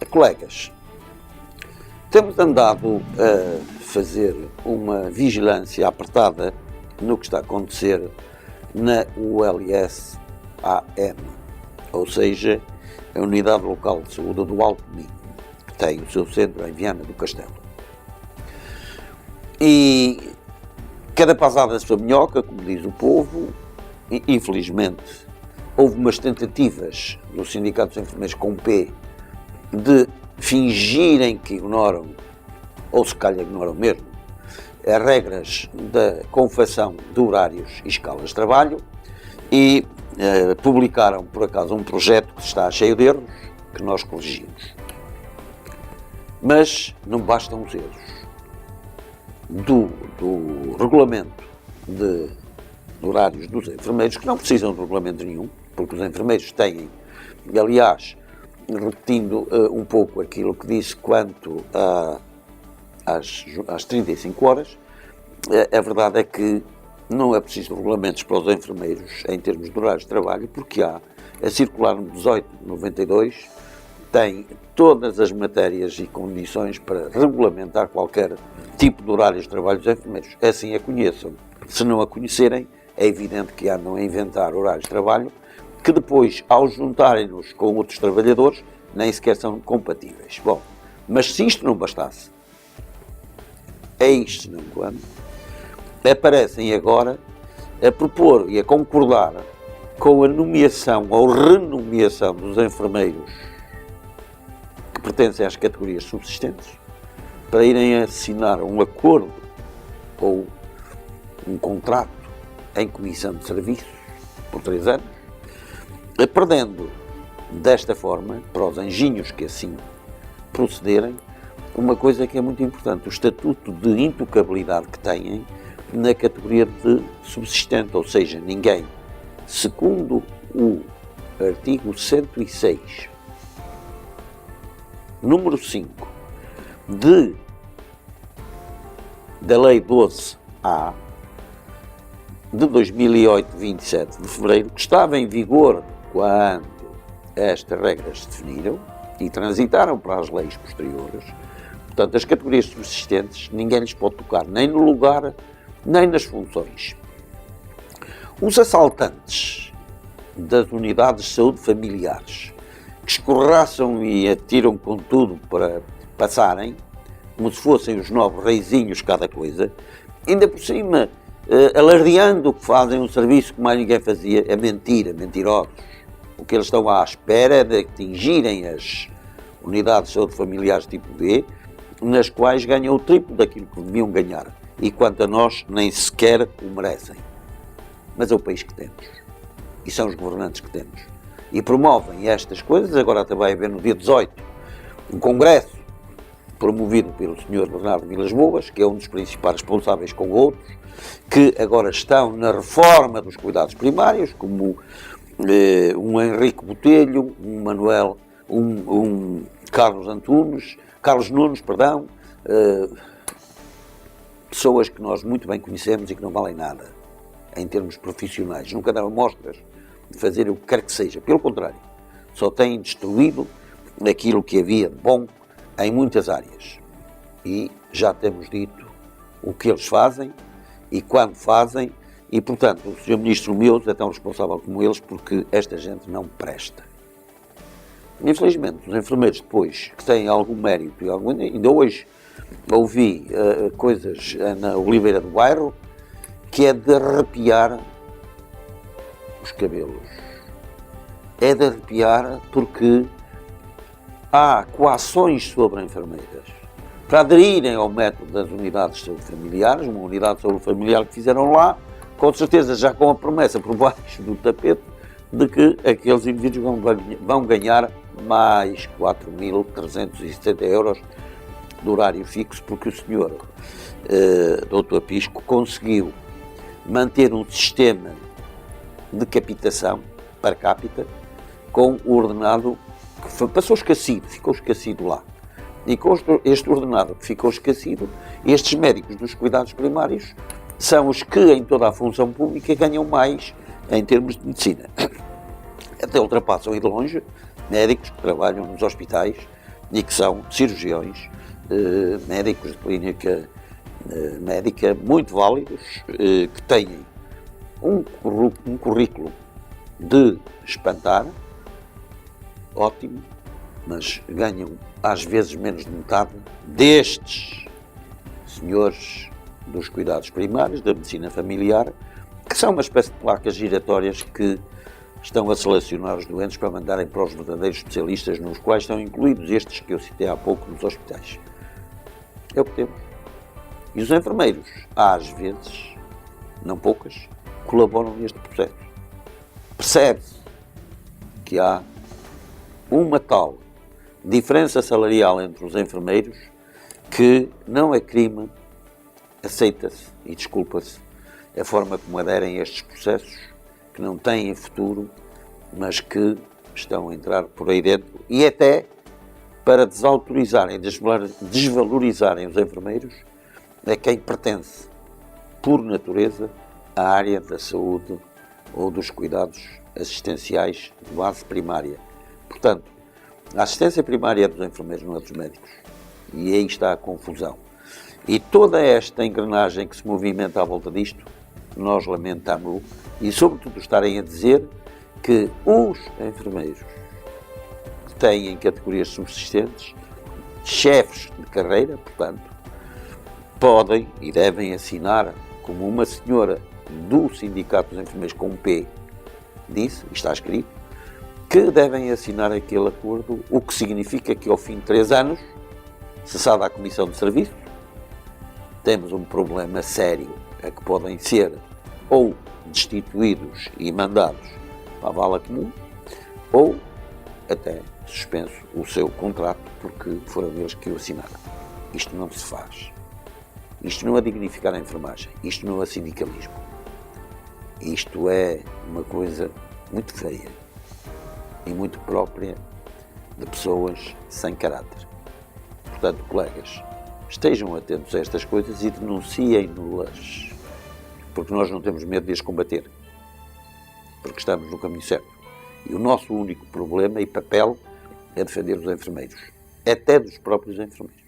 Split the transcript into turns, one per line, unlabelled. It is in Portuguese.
Colegas, temos andado a fazer uma vigilância apertada no que está a acontecer na ULS-AM, ou seja, a Unidade Local de Saúde do Alto Minho, que tem o seu centro em Viana do Castelo. E cada pasada a sua minhoca, como diz o povo, e, infelizmente, houve umas tentativas do Sindicato dos Enfermeiros com P de fingirem que ignoram, ou se calhar ignoram mesmo, as regras da confecção de horários e escalas de trabalho e publicaram, por acaso, um projeto que está cheio de erros, que nós corrigimos. Mas não bastam os erros. Do regulamento de horários dos enfermeiros, que não precisam de regulamento nenhum, porque os enfermeiros têm, aliás, repetindo um pouco aquilo que disse quanto às 35 horas, a verdade é que não é preciso regulamentos para os enfermeiros em termos de horários de trabalho, porque há a circular no 1892, tem todas as matérias e condições para regulamentar qualquer tipo de horários de trabalho dos enfermeiros. Assim a conheçam. Se não a conhecerem, é evidente que andam a inventar horários de trabalho que depois, ao juntarem-nos com outros trabalhadores, nem sequer são compatíveis. Bom, mas se isto não bastasse, é isto não quando, aparecem agora a propor e a concordar com a nomeação ou renomeação dos enfermeiros que pertencem às categorias subsistentes para irem assinar um acordo ou um contrato em comissão de serviços por 3 anos, perdendo desta forma, para os anjinhos que assim procederem, uma coisa que é muito importante, o estatuto de intocabilidade que têm na categoria de subsistente, ou seja, ninguém, segundo o artigo 106, número 5, da Lei 12A, de 2008, 27 de fevereiro, que estava em vigor quando estas regras se definiram e transitaram para as leis posteriores. Portanto, as categorias subsistentes, ninguém lhes pode tocar, nem no lugar, nem nas funções. Os assaltantes das unidades de saúde familiares, que escorraçam e atiram com tudo para passarem, como se fossem os 9 reizinhos cada coisa, ainda por cima, alardeando que fazem um serviço que mais ninguém fazia, é mentira, mentirosos. O que eles estão à espera é de atingirem as unidades de saúde familiares tipo B, nas quais ganham o triplo daquilo que deviam ganhar. E quanto a nós, nem sequer o merecem. Mas é o país que temos. E são os governantes que temos. E promovem estas coisas. Agora até vai haver no dia 18 um congresso promovido pelo Sr. Bernardo Vilas Boas, que é um dos principais responsáveis com outros, que agora estão na reforma dos cuidados primários, como um Henrique Botelho, um Manuel, um Carlos Nunes, pessoas que nós muito bem conhecemos e que não valem nada, em termos profissionais. Nunca deram mostras de fazer o que quer que seja. Pelo contrário, só têm destruído aquilo que havia de bom em muitas áreas. E já temos dito o que eles fazem e quando fazem, e, portanto, o Sr. Ministro Meuso é tão responsável como eles, porque esta gente não presta. Infelizmente, os enfermeiros depois, que têm algum mérito, e ainda hoje ouvi coisas na Oliveira do Bairro, que é de arrepiar os cabelos. É de arrepiar porque há coações sobre enfermeiras para aderirem ao método das unidades de saúde familiares, uma unidade de saúde familiar que fizeram lá, com certeza já com a promessa por baixo do tapete de que aqueles indivíduos vão ganhar mais 4.370 euros de horário fixo, porque o senhor Dr. Pisco conseguiu manter um sistema de capitação per capita com o ordenado que passou esquecido, ficou esquecido lá. E com este ordenado que ficou esquecido, estes médicos dos cuidados primários são os que, em toda a função pública, ganham mais em termos de medicina. Até ultrapassam e de longe médicos que trabalham nos hospitais e que são cirurgiões, médicos de clínica médica muito válidos, que têm um currículo de espantar, ótimo, mas ganham às vezes menos de metade destes senhores dos cuidados primários, da medicina familiar, que são uma espécie de placas giratórias que estão a selecionar os doentes para mandarem para os verdadeiros especialistas, nos quais estão incluídos estes que eu citei há pouco nos hospitais. É o que temos. E os enfermeiros, às vezes, não poucas, colaboram neste processo. Percebe-se que há uma tal diferença salarial entre os enfermeiros que não é crime, aceita-se e desculpa-se a forma como aderem a estes processos que não têm futuro, mas que estão a entrar por aí dentro e até para desautorizarem, desvalorizarem os enfermeiros a quem pertence, por natureza, à área da saúde ou dos cuidados assistenciais de base primária. Portanto, a assistência primária é dos enfermeiros, não é dos médicos. E aí está a confusão. E toda esta engrenagem que se movimenta à volta disto, nós lamentamos-lo, e sobretudo estarem a dizer que os enfermeiros que têm categorias subsistentes, chefes de carreira, portanto, podem e devem assinar, como uma senhora do Sindicato dos Enfermeiros com um P disse, está escrito, que devem assinar aquele acordo, o que significa que ao fim de 3 anos, cessada a comissão de serviço, temos um problema sério, a que podem ser ou destituídos e mandados para a vala comum, ou até suspenso o seu contrato, porque foram eles que o assinaram. Isto não se faz. Isto não é dignificar a enfermagem, isto não é sindicalismo. Isto é uma coisa muito feia e muito própria de pessoas sem caráter. Portanto, colegas, estejam atentos a estas coisas e denunciem-no-las, porque nós não temos medo de as combater, porque estamos no caminho certo. E o nosso único problema e papel é defender os enfermeiros, até dos próprios enfermeiros.